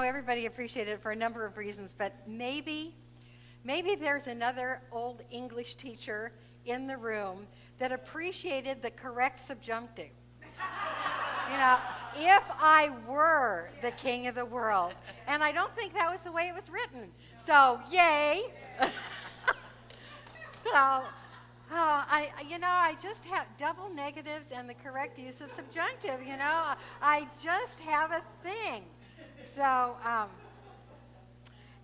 Everybody appreciated it for a number of reasons, but maybe there's another old English teacher in the room that appreciated the correct subjunctive. If I were the king of the world. And I don't think that was the way it was written. So, yay. I just have double negatives and the correct use of subjunctive, I just have a thing. So,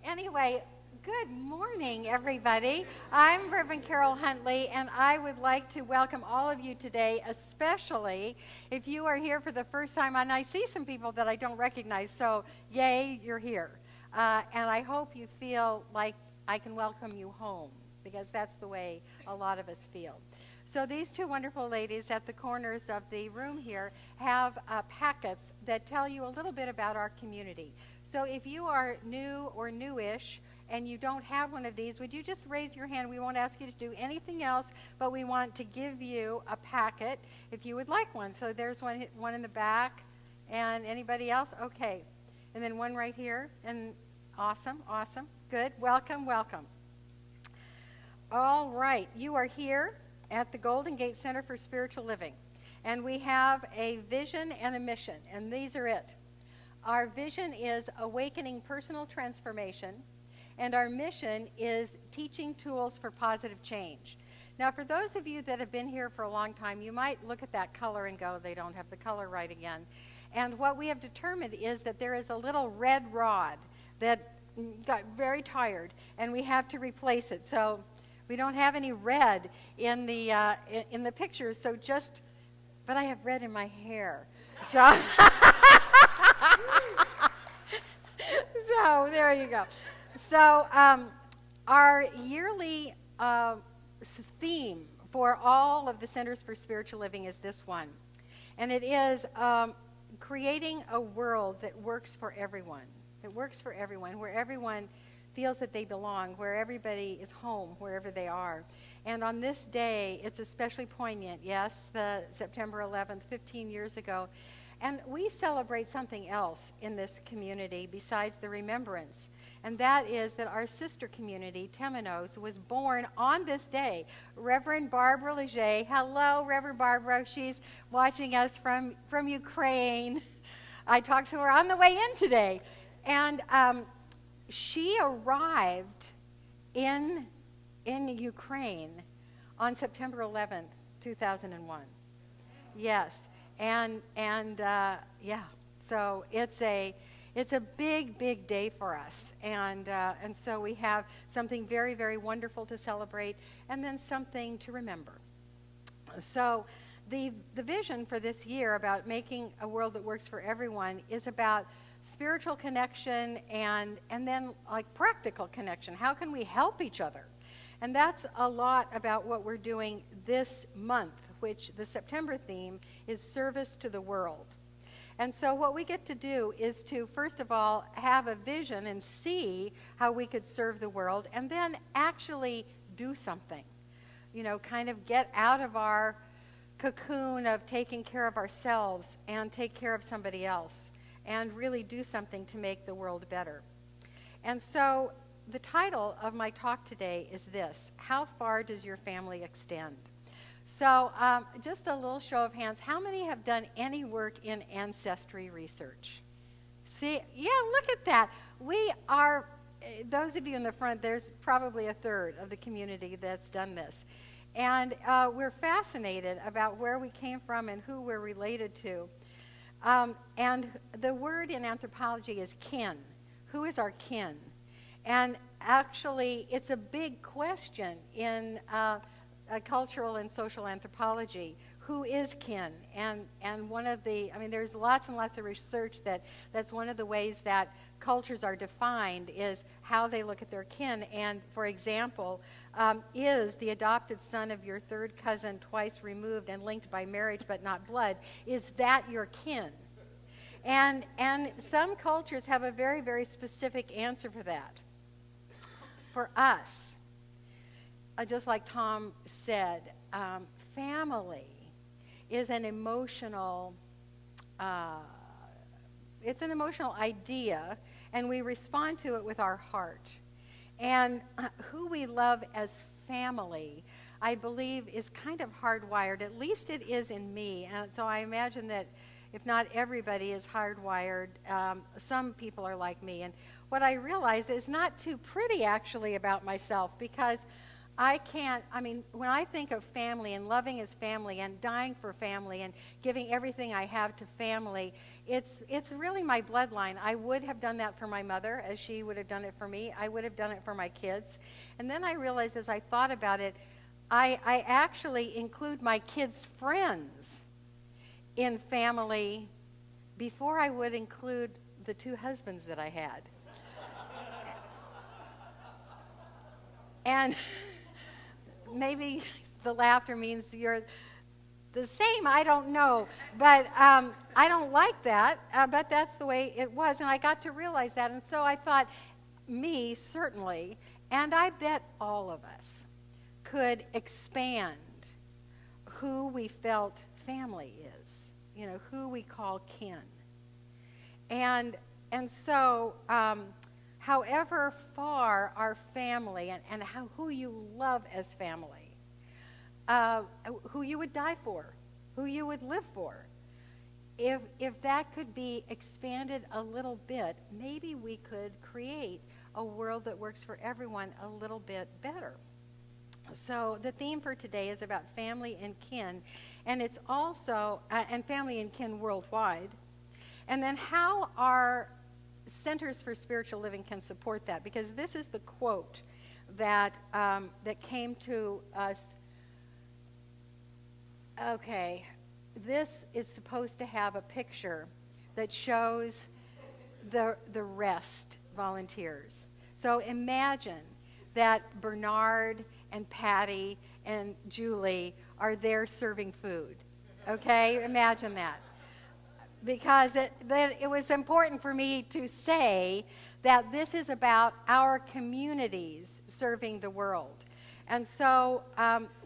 anyway, good morning, everybody. I'm Reverend Karyl Huntley, and I would like to welcome all of you today, especially if you are here for the first time. And I see some people that I don't recognize, so yay, you're here. And I hope you feel like I can welcome you home, because that's the way a lot of us feel. So these two wonderful ladies at the corners of the room here have packets that tell you a little bit about our community. So if you are new or newish and you don't have one of these, would you just raise your hand? We won't ask you to do anything else, but we want to give you a packet if you would like one. So there's one in the back, and anybody else? Okay. And then one right here, and awesome, good, welcome. All right, you are here at the Golden Gate Center for Spiritual Living, and we have a vision and a mission, and these are it. Our vision is awakening personal transformation, and our mission is teaching tools for positive change. Now, for those of you that have been here for a long time, you might look at that color and go, they don't have the color right again. And what we have determined is that there is a little red rod that got very tired, and we have to replace it. So we don't have any red in the pictures, so but I have red in my hair. So, so there you go. So our yearly theme for all of the Centers for Spiritual Living is this one. And it is creating a world that works for everyone. Where everyone feels that they belong, where everybody is home, wherever they are. And on this day, it's especially poignant, yes, the September 11th, 15 years ago. And we celebrate something else in this community besides the remembrance. And that is that our sister community, Temenos, was born on this day. Reverend Barbara Leger, hello, Reverend Barbara. She's watching us from Ukraine. I talked to her on the way in today. And she arrived in Ukraine on September 11th, 2001. Yes, and so it's a big day for us, and so we have something very, very wonderful to celebrate, and then something to remember. So the vision for this year about making a world that works for everyone is about spiritual connection and then like practical connection. How can we help each other? And that's a lot about what we're doing this month, which the September theme is service to the world. And so what we get to do is to, first of all, have a vision and see how we could serve the world, and then actually do something. Kind of get out of our cocoon of taking care of ourselves and take care of somebody else, and really do something to make the world better. And so the title of my talk today is this: How far does your family extend? So just a little show of hands. How many have done any work in ancestry research? See, yeah, look at that. We are, those of you in the front, there's probably a third of the community that's done this. And we're fascinated about where we came from and who we're related to. And the word in anthropology is kin. Who is our kin? And actually, it's a big question in cultural and social anthropology. Who is kin? And one of the, there's lots and lots of research that's one of the ways that cultures are defined is how they look at their kin. And for example, is the adopted son of your third cousin twice removed and linked by marriage but not blood, is that your kin? And some cultures have a very, very specific answer for that. For us, just like Tom said, family is an emotional, it's an emotional idea, and we respond to it with our heart. And who we love as family, I believe, is kind of hardwired. At least it is in me. And so I imagine that if not everybody is hardwired, some people are like me. And what I realize is not too pretty, actually, about myself, because when I think of family and loving as family and dying for family and giving everything I have to family, it's really my bloodline. I would have done that for my mother as she would have done it for me. I would have done it for my kids. And then I realized as I thought about it, I actually include my kids' friends in family before I would include the 2 husbands that I had. And maybe the laughter means you're the same, I don't know. But I don't like that, but that's the way it was. And I got to realize that. And so I thought, me, certainly, and I bet all of us could expand who we felt family is, who we call kin. And so however far our family and who you love as family, who you would die for, who you would live for, if that could be expanded a little bit, maybe we could create a world that works for everyone a little bit better. So the theme for today is about family and kin, and it's also, and family and kin worldwide, and then how our Centers for Spiritual Living can support that, because this is the quote that came to us. Okay, this is supposed to have a picture that shows the rest volunteers. So imagine that Bernard and Patty and Julie are there serving food. Okay, imagine that. Because it was important for me to say that this is about our communities serving the world. And so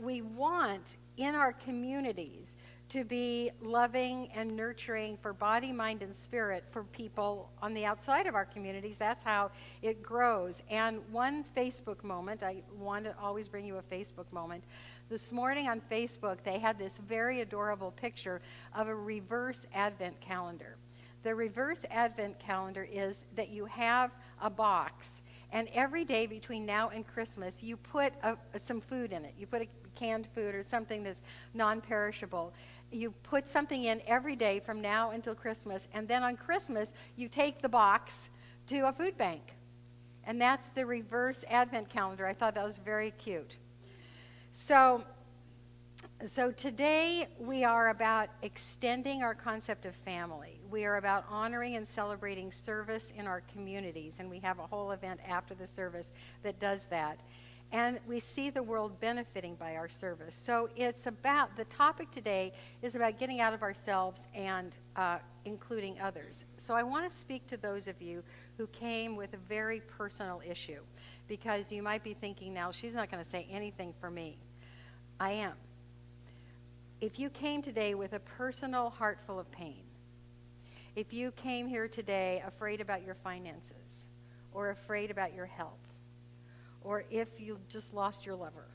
we want in our communities to be loving and nurturing for body, mind, and spirit for people on the outside of our communities. That's how it grows. And one Facebook moment, I want to always bring you a Facebook moment. This morning on Facebook, they had this very adorable picture of a reverse Advent calendar. The reverse Advent calendar is that you have a box, and every day between now and Christmas, you put some food in it. You put a canned food or something that's non-perishable. You put something in every day from now until Christmas, and then on Christmas, you take the box to a food bank. And that's the reverse Advent calendar. I thought that was very cute. So today we are about extending our concept of family. We are about honoring and celebrating service in our communities, and we have a whole event after the service that does that. And we see the world benefiting by our service. So it's about, the topic today is about getting out of ourselves and including others. So I want to speak to those of you who came with a very personal issue, because you might be thinking now, she's not going to say anything for me. I am. If you came today with a personal heart full of pain, if you came here today afraid about your finances or afraid about your health, or if you just lost your lover,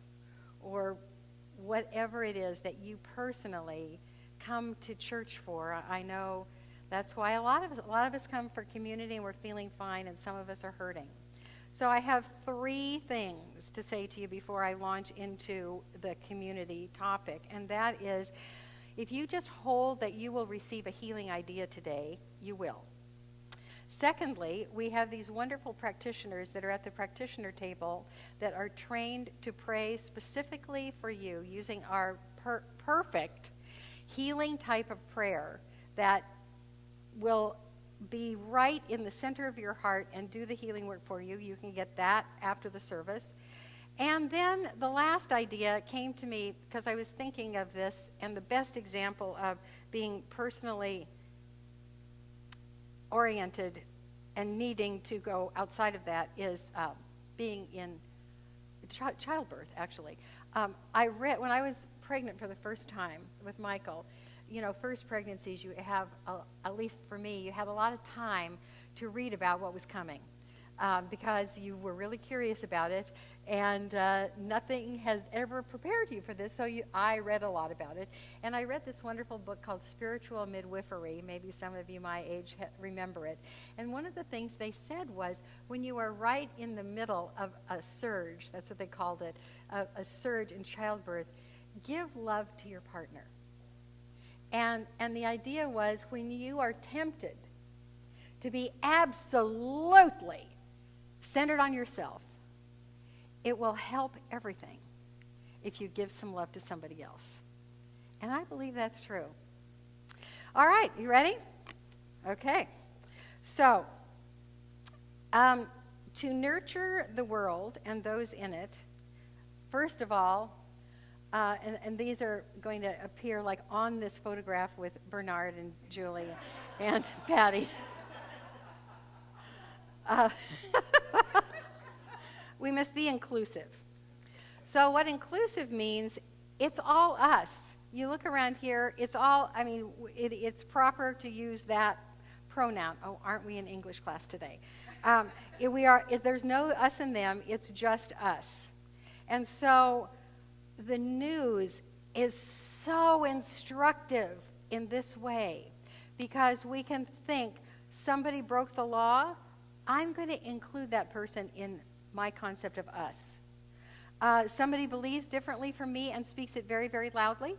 or whatever it is that you personally come to church for, I know that's why a lot of us come for community and we're feeling fine, and some of us are hurting. So I have 3 things to say to you before I launch into the community topic, and that is, if you just hold that you will receive a healing idea today, you will. Secondly, we have these wonderful practitioners that are at the practitioner table that are trained to pray specifically for you using our perfect healing type of prayer that will be right in the center of your heart and do the healing work for you. You can get that after the service. And then the last idea came to me because I was thinking of this, and the best example of being personally oriented and needing to go outside of that is being in childbirth, actually. I read, when I was pregnant for the first time with Michael, first pregnancies, you have, at least for me, you had a lot of time to read about what was coming because you were really curious about it, and nothing has ever prepared you for this, so I read a lot about it. And I read this wonderful book called Spiritual Midwifery. Maybe some of you my age remember it. And one of the things they said was, when you are right in the middle of a surge, that's what they called it, a surge in childbirth, give love to your partner. And the idea was, when you are tempted to be absolutely centered on yourself, it will help everything if you give some love to somebody else. And I believe that's true. All right, you ready? Okay. So, to nurture the world and those in it, first of all, and these are going to appear like on this photograph with Bernard and Julie and Patty. We must be inclusive. So what inclusive means, it's all us. You look around here, it's all, I mean, it's proper to use that pronoun. Oh, aren't we in English class today? There's no us and them, it's just us. And so the news is so instructive in this way, because we can think, somebody broke the law, I'm going to include that person in my concept of us. Somebody believes differently from me and speaks it very, very loudly,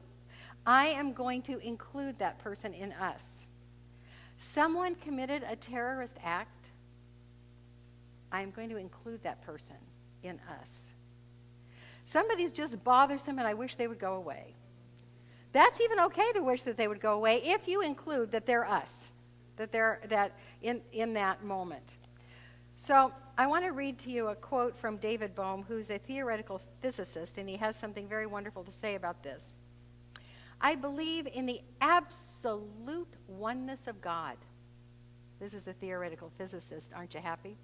I am going to include that person in us. Someone committed a terrorist act, I'm going to include that person in us. Somebody's just bothersome and I wish they would go away. That's even okay to wish that they would go away if you include that they're us, that they're in that moment. So I want to read to you a quote from David Bohm, who's a theoretical physicist, and he has something very wonderful to say about this. I believe in the absolute oneness of God. This is a theoretical physicist, aren't you happy?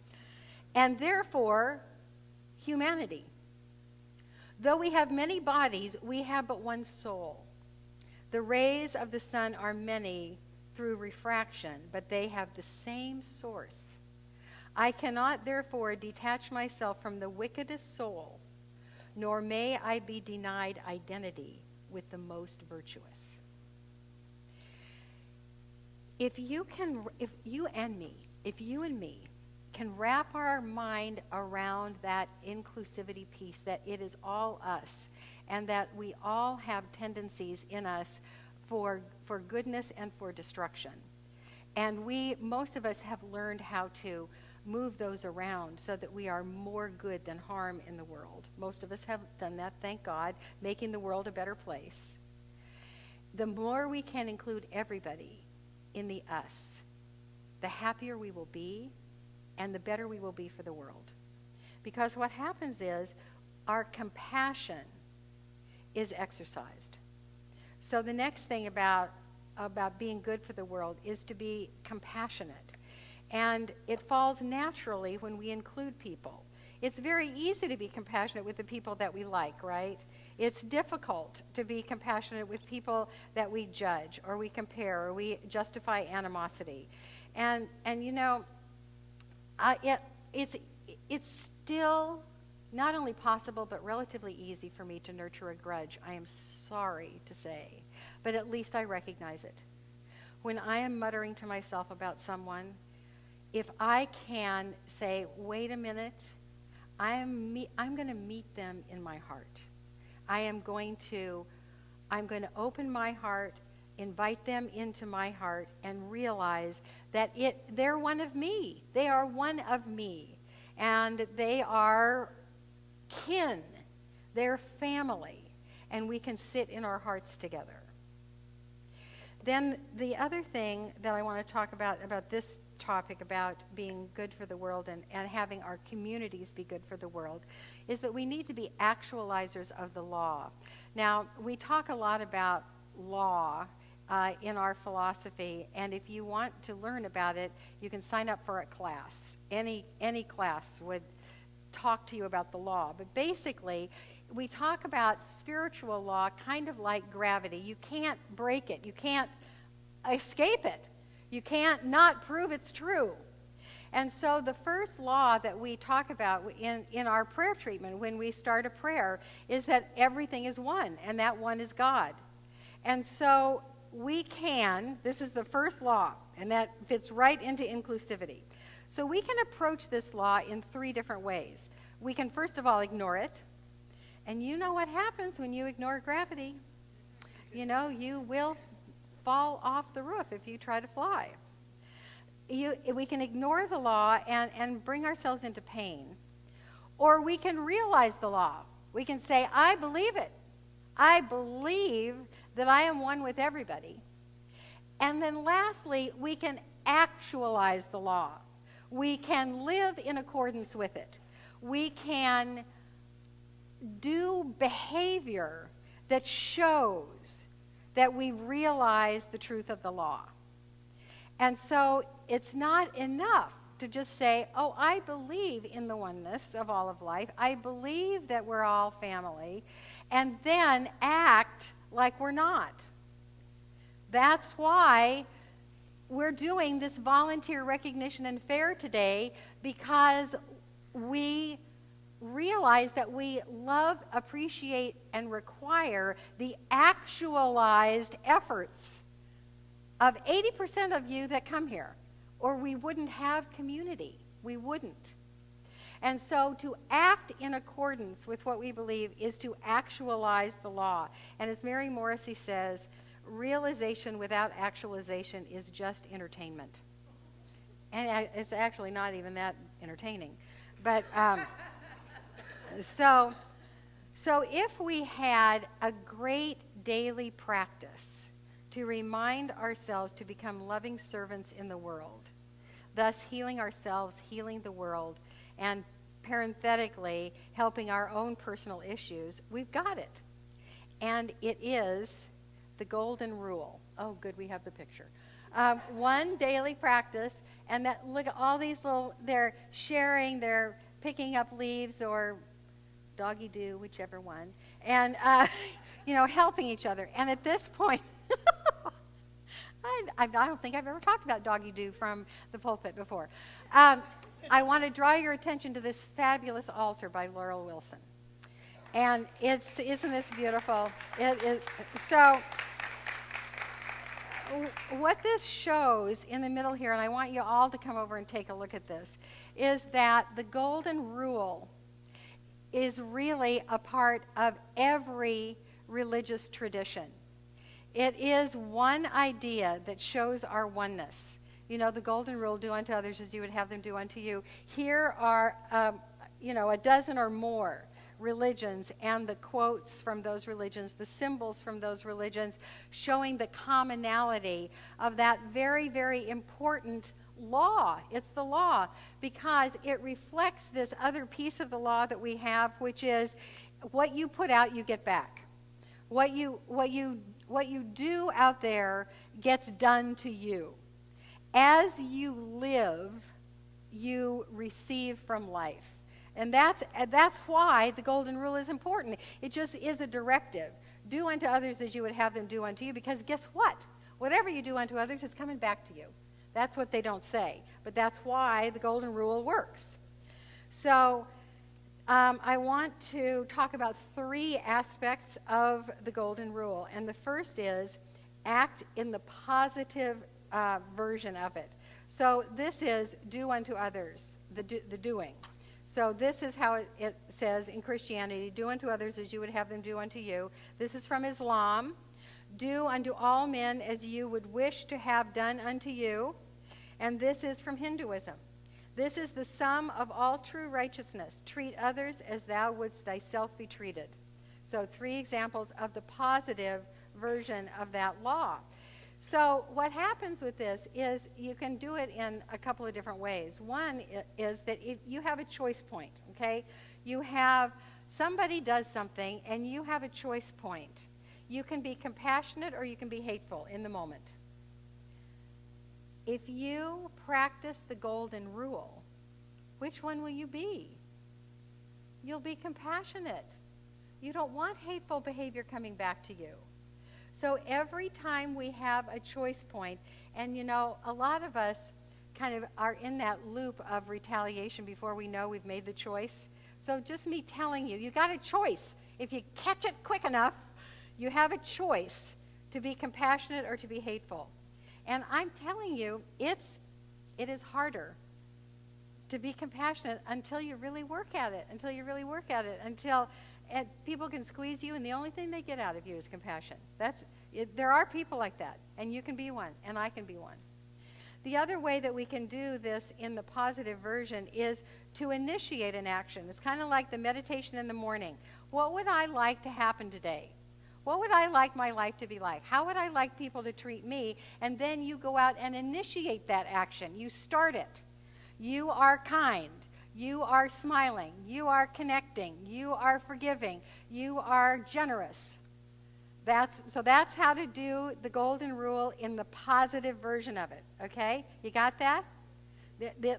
And therefore, humanity. Though we have many bodies, we have but one soul. The rays of the sun are many through refraction, but they have the same source. I cannot therefore detach myself from the wickedest soul, nor may I be denied identity with the most virtuous. If you and me can wrap our mind around that inclusivity piece, that it is all us, and that we all have tendencies in us for goodness and for destruction. And most of us have learned how to move those around so that we are more good than harm in the world. Most of us have done that, thank God, making the world a better place. The more we can include everybody in the us, the happier we will be and the better we will be for the world. Because what happens is our compassion is exercised. So the next thing about being good for the world is to be compassionate. And it falls naturally when we include people. It's very easy to be compassionate with the people that we like, right? It's difficult to be compassionate with people that we judge or we compare or we justify animosity. And you know, it's still not only possible but relatively easy for me to nurture a grudge, I am sorry to say, but at least I recognize it. When I am muttering to myself about someone, if I can say, wait a minute, I'm going to meet them in my heart. I'm going to open my heart, invite them into my heart, and realize that they're one of me. They are one of me. And they are kin. They're family. And we can sit in our hearts together. Then the other thing that I want to talk about this topic, about being good for the world and having our communities be good for the world, is that we need to be actualizers of the law. Now, we talk a lot about law in our philosophy, and if you want to learn about it, you can sign up for a class. Any class would talk to you about the law. But basically, we talk about spiritual law kind of like gravity. You can't break it. You can't escape it. You can't not prove it's true. And so the first law that we talk about in our prayer treatment when we start a prayer is that everything is one, and that one is God. And so we can, this is the first law, and that fits right into inclusivity. So we can approach this law in 3 different ways. We can first of all ignore it. And you know what happens when you ignore gravity. You know, you will fall off the roof if you try to fly. We can ignore the law and bring ourselves into pain. Or we can realize the law. We can say, I believe it. I believe that I am one with everybody. And then lastly, we can actualize the law. We can live in accordance with it. We can do behavior that shows that we realize the truth of the law. And so it's not enough to just say, oh, I believe in the oneness of all of life. I believe that we're all family, and then act like we're not. That's why we're doing this volunteer recognition and fair today, because we realize that we love, appreciate, and require the actualized efforts of 80% of you that come here, or we wouldn't have community. We wouldn't. And so to act in accordance with what we believe is to actualize the law. And as Mary Morrissey says, realization without actualization is just entertainment. And it's actually not even that entertaining. But so if we had a great daily practice to remind ourselves to become loving servants in the world, thus healing ourselves, healing the world, and parenthetically helping our own personal issues, we've got it. And it is the golden rule. Oh, good, we have the picture. One daily practice, and that, look at all these little, they're sharing, they're picking up leaves or doggy-do, whichever one, and, helping each other. And at this point, I don't think I've ever talked about doggy-do from the pulpit before. I want to draw your attention to this fabulous altar by Laurel Wilson. And isn't this beautiful? It is. So what this shows in the middle here, and I want you all to come over and take a look at this, is that the golden rule is really a part of every religious tradition. It is one idea that shows our oneness. You know, the golden rule, do unto others as you would have them do unto you. Here are, a dozen or more religions and the quotes from those religions, the symbols from those religions, showing the commonality of that very, very important law. It's the law because it reflects this other piece of the law that we have, which is what you put out, you get back. What you do out there gets done to you. As you live, you receive from life. And that's why the golden rule is important. It just is a directive. Do unto others as you would have them do unto you, because guess what? Whatever you do unto others is coming back to you. That's what they don't say, but that's why the golden rule works. So I want to talk about 3 aspects of the golden rule. And the first is act in the positive version of it. So this is do unto others, the doing. So this is how it says in Christianity, do unto others as you would have them do unto you. This is from Islam. Do unto all men as you would wish to have done unto you. And this is from Hinduism. This is the sum of all true righteousness. Treat others as thou wouldst thyself be treated. So 3 examples of the positive version of that law. So what happens with this is you can do it in a couple of different ways. One is that if you have a choice point, okay? You have, somebody does something and you have a choice point. You can be compassionate or you can be hateful in the moment. If you practice the golden rule, which one will you be? You'll be compassionate. You don't want hateful behavior coming back to you. So every time we have a choice point, and a lot of us kind of are in that loop of retaliation before we know we've made the choice. So just me telling you, you got a choice. If you catch it quick enough, you have a choice to be compassionate or to be hateful. And I'm telling you, it is harder to be compassionate until you really work at it, until people can squeeze you and the only thing they get out of you is compassion. There are people like that, and you can be one, and I can be one. The other way that we can do this in the positive version is to initiate an action. It's kind of like the meditation in the morning. What would I like to happen today? What would I like my life to be like? How would I like people to treat me? And then you go out and initiate that action. You start it. You are kind. You are smiling. You are connecting. You are forgiving. You are generous. That's how to do the golden rule in the positive version of it, okay? You got that?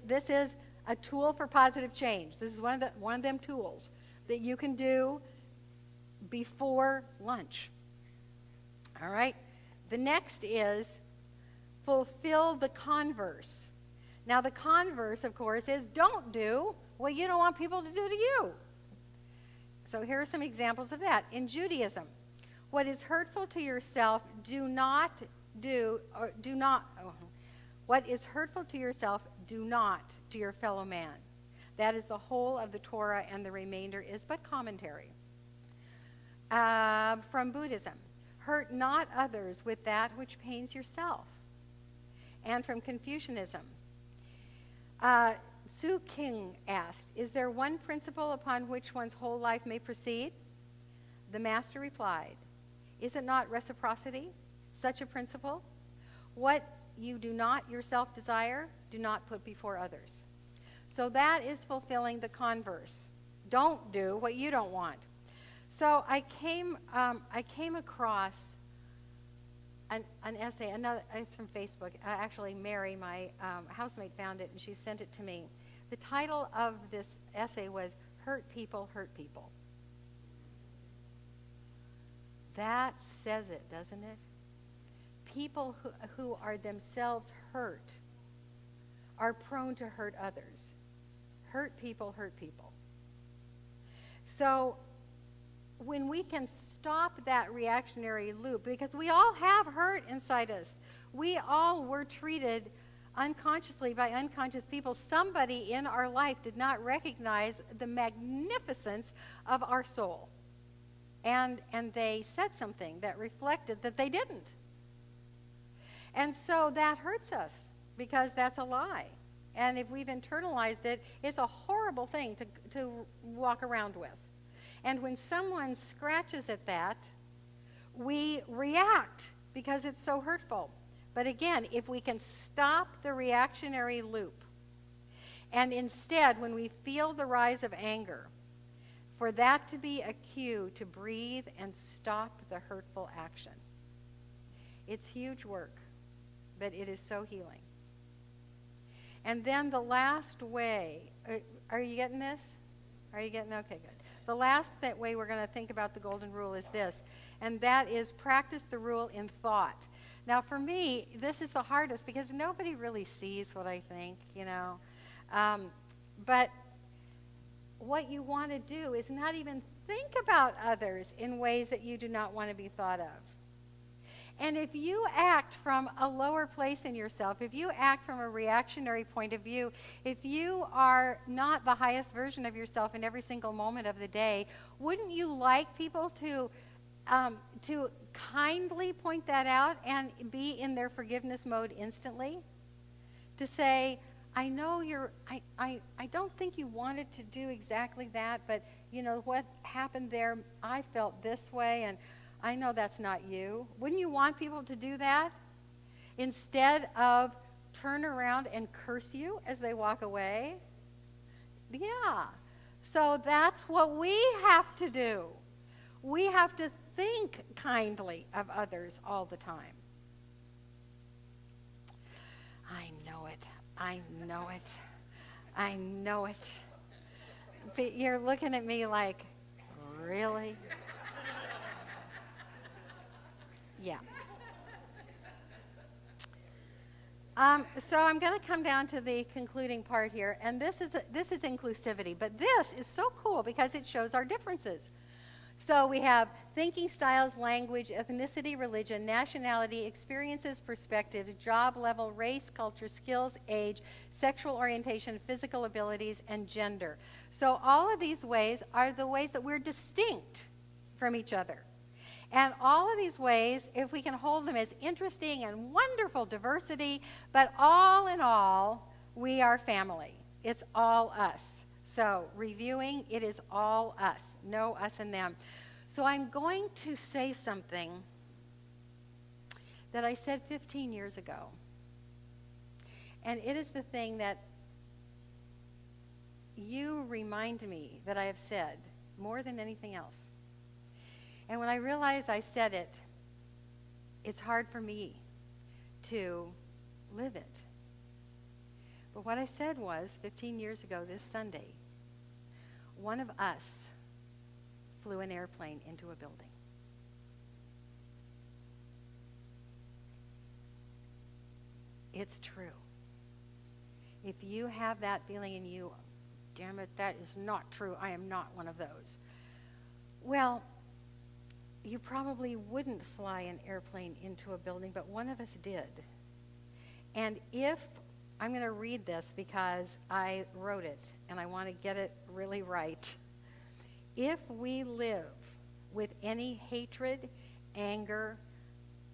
This is a tool for positive change. This is one of them tools that you can do before lunch. All right? The next is fulfill the converse. Now, the converse, of course, is don't do what you don't want people to do to you. So here are some examples of that. In Judaism, what is hurtful to yourself, do not do, or do not, what is hurtful to yourself, do not to your fellow man. That is the whole of the Torah, and the remainder is but commentary. From Buddhism, hurt not others with that which pains yourself. And from Confucianism, Su King asked, is there one principle upon which one's whole life may proceed? The master replied, is it not reciprocity, such a principle? What you do not yourself desire, do not put before others. So that is fulfilling the converse. Don't do what you don't want. So I came across an essay, it's from Facebook. Actually, Mary, my housemate, found it, and she sent it to me. The title of this essay was, Hurt People, Hurt People. That says it, doesn't it? People who are themselves hurt are prone to hurt others. Hurt people, hurt people. So when we can stop that reactionary loop, because we all have hurt inside us. We all were treated unconsciously by unconscious people. Somebody in our life did not recognize the magnificence of our soul. And they said something that reflected that they didn't. And so that hurts us because that's a lie. And if we've internalized it, it's a horrible thing to walk around with. And when someone scratches at that, we react because it's so hurtful. But again, if we can stop the reactionary loop, and instead, when we feel the rise of anger, for that to be a cue to breathe and stop the hurtful action. It's huge work, but it is so healing. And then the last way, are you getting this? Are you getting, okay, good. The last way we're going to think about the golden rule is this, and that is practice the rule in thought. Now for me, this is the hardest because nobody really sees what I think, you know. But what you want to do is not even think about others in ways that you do not want to be thought of. And if you act from a lower place in yourself, if you act from a reactionary point of view, if you are not the highest version of yourself in every single moment of the day, wouldn't you like people to kindly point that out and be in their forgiveness mode instantly? To say, I know I don't think you wanted to do exactly that, but you know what happened there, I felt this way, and I know that's not you. Wouldn't you want people to do that? Instead of turn around and curse you as they walk away? Yeah. So that's what we have to do. We have to think kindly of others all the time. I know it. I know it. I know it. But you're looking at me like, really? Yeah. So I'm going to come down to the concluding part here, and this is inclusivity, but this is so cool because it shows our differences. So we have thinking styles, language, ethnicity, religion, nationality, experiences, perspectives, job level, race, culture, skills, age, sexual orientation, physical abilities, and gender. So all of these ways are the ways that we're distinct from each other. And all of these ways, if we can hold them as interesting and wonderful diversity, but all in all, we are family. It's all us. So reviewing, it is all us. No us and them. So I'm going to say something that I said 15 years ago. And it is the thing that you remind me that I have said more than anything else. And when I realize I said it, it's hard for me to live it. But what I said was, 15 years ago this Sunday, one of us flew an airplane into a building. It's true. If you have that feeling in you, damn it, that is not true. I am not one of those. Well, you probably wouldn't fly an airplane into a building, but one of us did. And I'm going to read this because I wrote it, and I want to get it really right. If we live with any hatred, anger,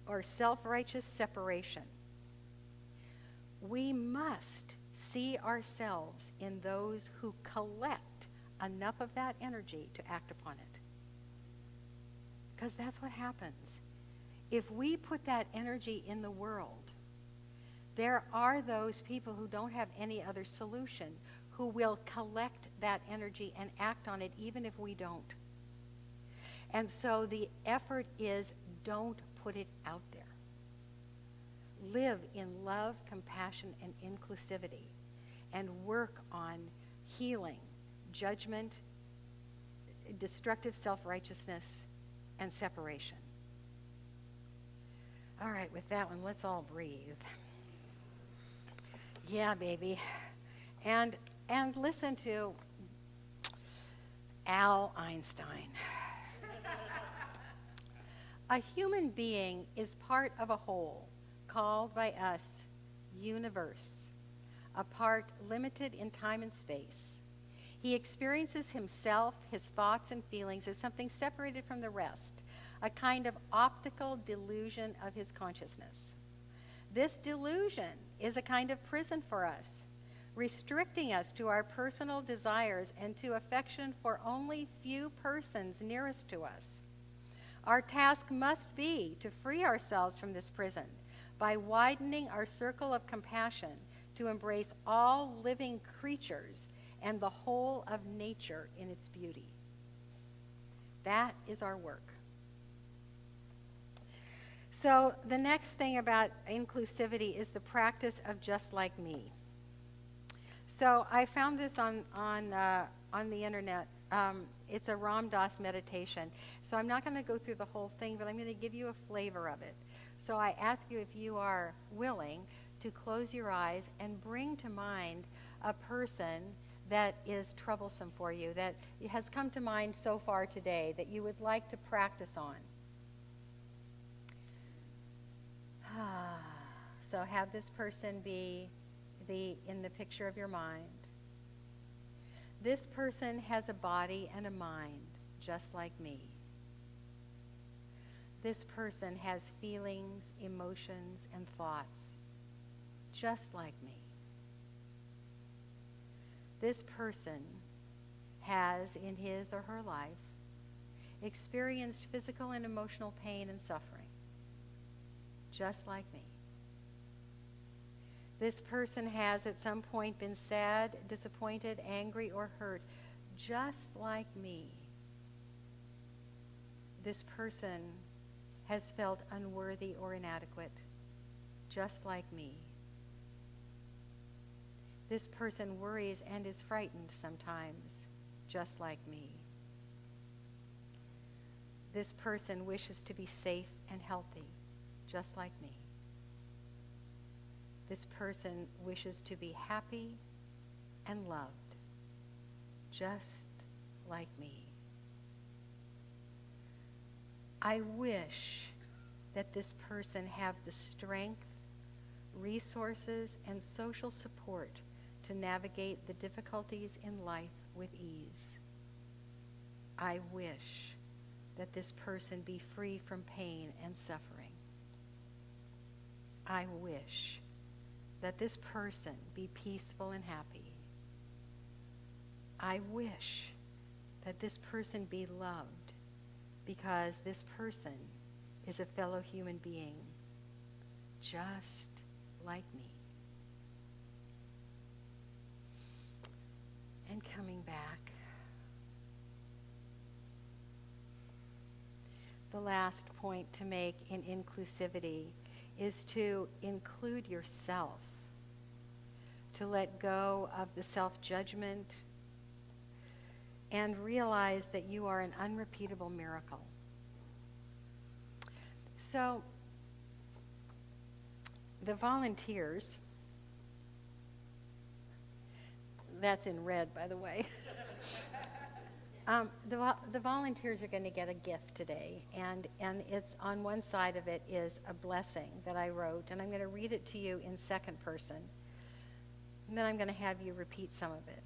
or self-righteous separation, we must see ourselves in those who collect enough of that energy to act upon it. Because that's what happens. If we put that energy in the world, there are those people who don't have any other solution who will collect that energy and act on it even if we don't. And so the effort is, don't put it out there. Live in love, compassion, and inclusivity, and work on healing, judgment, destructive self-righteousness, and separation. All right, with that one, let's all breathe. Yeah, baby. And listen to Al Einstein. A human being is part of a whole called by us universe, a part limited in time and space. He experiences himself, his thoughts and feelings as something separated from the rest, a kind of optical delusion of his consciousness. This delusion is a kind of prison for us, restricting us to our personal desires and to affection for only few persons nearest to us. Our task must be to free ourselves from this prison by widening our circle of compassion to embrace all living creatures and the whole of nature in its beauty. That is our work. So the next thing about inclusivity is the practice of just like me. So I found this on the internet. It's a Ram Dass meditation. So I'm not going to go through the whole thing, but I'm going to give you a flavor of it. So I ask you, if you are willing, to close your eyes and bring to mind a person that is troublesome for you, that has come to mind so far today, that you would like to practice on. So have this person be in the picture of your mind. This person has a body and a mind just like me. This person has feelings, emotions, and thoughts just like me. This person has, in his or her life, experienced physical and emotional pain and suffering just like me. This person has at some point been sad, disappointed, angry, or hurt, just like me. This person has felt unworthy or inadequate, just like me. This person worries and is frightened sometimes, just like me. This person wishes to be safe and healthy, just like me. this person wishes to be happy and loved, just like me. I wish that this person have the strength, resources, and social support to navigate the difficulties in life with ease. I wish that this person be free from pain and suffering. I wish that this person be peaceful and happy. I wish that this person be loved because this person is a fellow human being, just like me. And coming back, the last point to make in inclusivity is to include yourself, to let go of the self-judgment and realize that you are an unrepeatable miracle. So, the volunteers, that's in red, by the way. The volunteers are going to get a gift today, and it's on one side of it is a blessing that I wrote, and I'm going to read it to you in second person, and then I'm going to have you repeat some of it.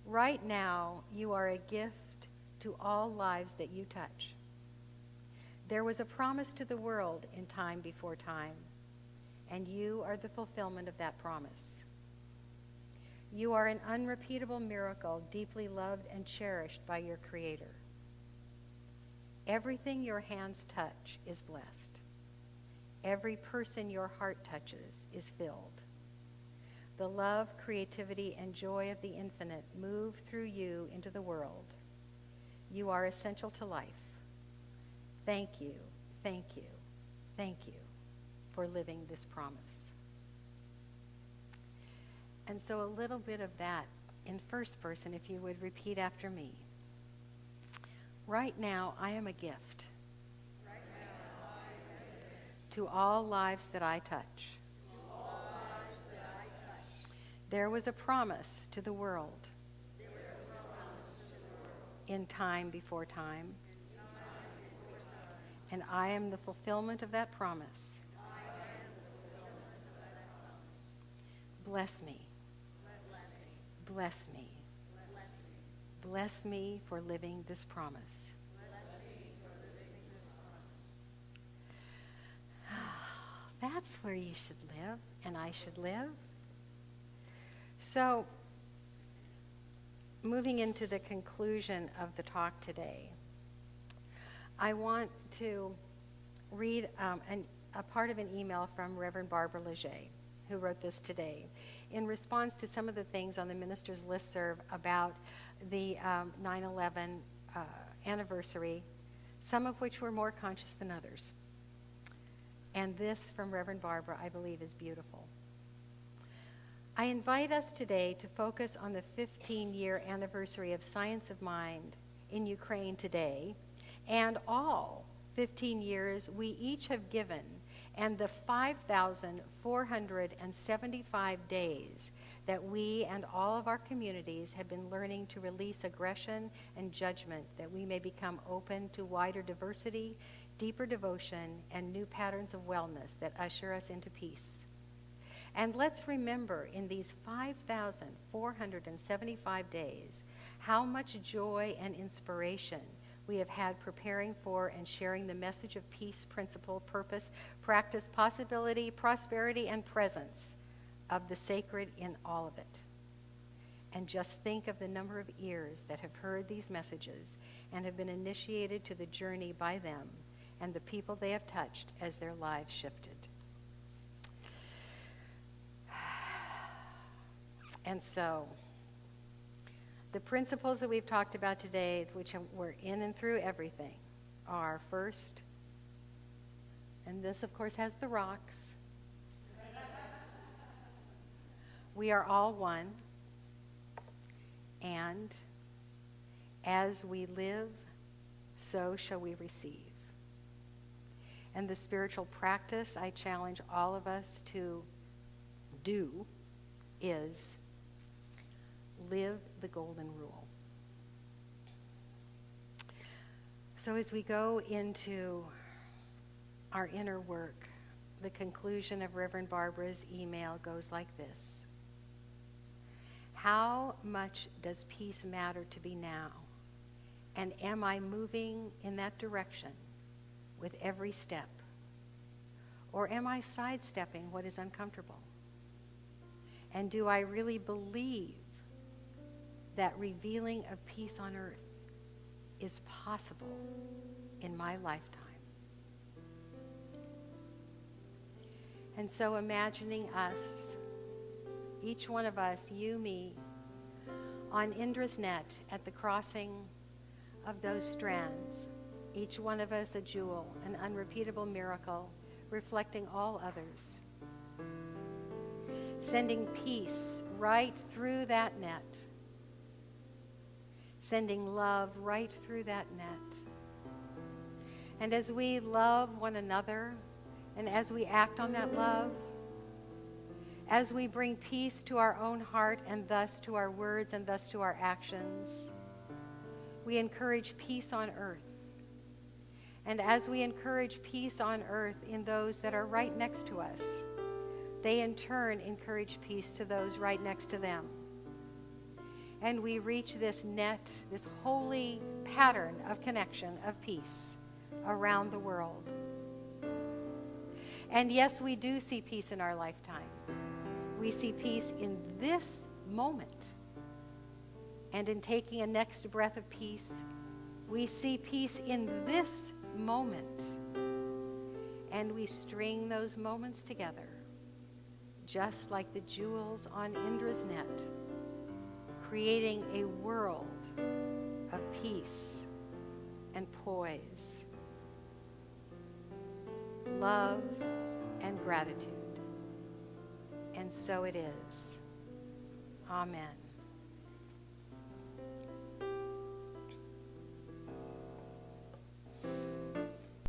Right now, you are a gift to all lives that you touch. There was a promise to the world in time before time, and you are the fulfillment of that promise. You are an unrepeatable miracle, deeply loved and cherished by your Creator. Everything your hands touch is blessed. Every person your heart touches is filled. The love, creativity, and joy of the infinite move through you into the world. You are essential to life. Thank you, thank you, thank you for living this promise. And so a little bit of that in first person, if you would repeat after me. Right now, I am a gift. Right now, I am a gift to all lives that I touch. To all lives that I touch. There was a promise to the world. There was a promise to the world. In time before time. In time before time. And I am the fulfillment of that promise. I am the fulfillment of that promise. Bless me. Bless me. Bless me for living this promise. That's where you should live, and I should live. So, moving into the conclusion of the talk today, I want to read a part of an email from Reverend Barbara Leger, who wrote this today, in response to some of the things on the minister's listserv about the 9/11 anniversary, some of which were more conscious than others. And this from Reverend Barbara, I believe, is beautiful. I invite us today to focus on the 15-year anniversary of Science of Mind in Ukraine today, and all 15 years we each have given, and the 5,475 days that we and all of our communities have been learning to release aggression and judgment, that we may become open to wider diversity, deeper devotion, and new patterns of wellness that usher us into peace. And let's remember in these 5,475 days how much joy and inspiration we have had preparing for and sharing the message of peace, principle, purpose, practice, possibility, prosperity, and presence of the sacred in all of it. And just think of the number of ears that have heard these messages and have been initiated to the journey by them and the people they have touched as their lives shifted. And so, the principles that we've talked about today, which were in and through everything, are first, and this of course has the rocks, we are all one, and as we live, so shall we receive. And the spiritual practice, I challenge all of us to do is live the golden rule. So as we go into our inner work, the conclusion of Reverend Barbara's email goes like this. How much does peace matter to me now? And am I moving in that direction with every step? Or am I sidestepping what is uncomfortable? And do I really believe that revealing of peace on earth is possible in my lifetime? And so imagining us, each one of us, you, me, on Indra's net at the crossing of those strands, each one of us a jewel, an unrepeatable miracle, reflecting all others, sending peace right through that net, sending love right through that net. And as we love one another, and as we act on that love, as we bring peace to our own heart and thus to our words and thus to our actions, we encourage peace on earth. And as we encourage peace on earth in those that are right next to us, they in turn encourage peace to those right next to them. And we reach this net, this holy pattern of connection, of peace around the world. And yes, we do see peace in our lifetime. We see peace in this moment. And in taking a next breath of peace, we see peace in this moment. And we string those moments together, just like the jewels on Indra's net, creating a world of peace and poise, love and gratitude. And so it is. Amen.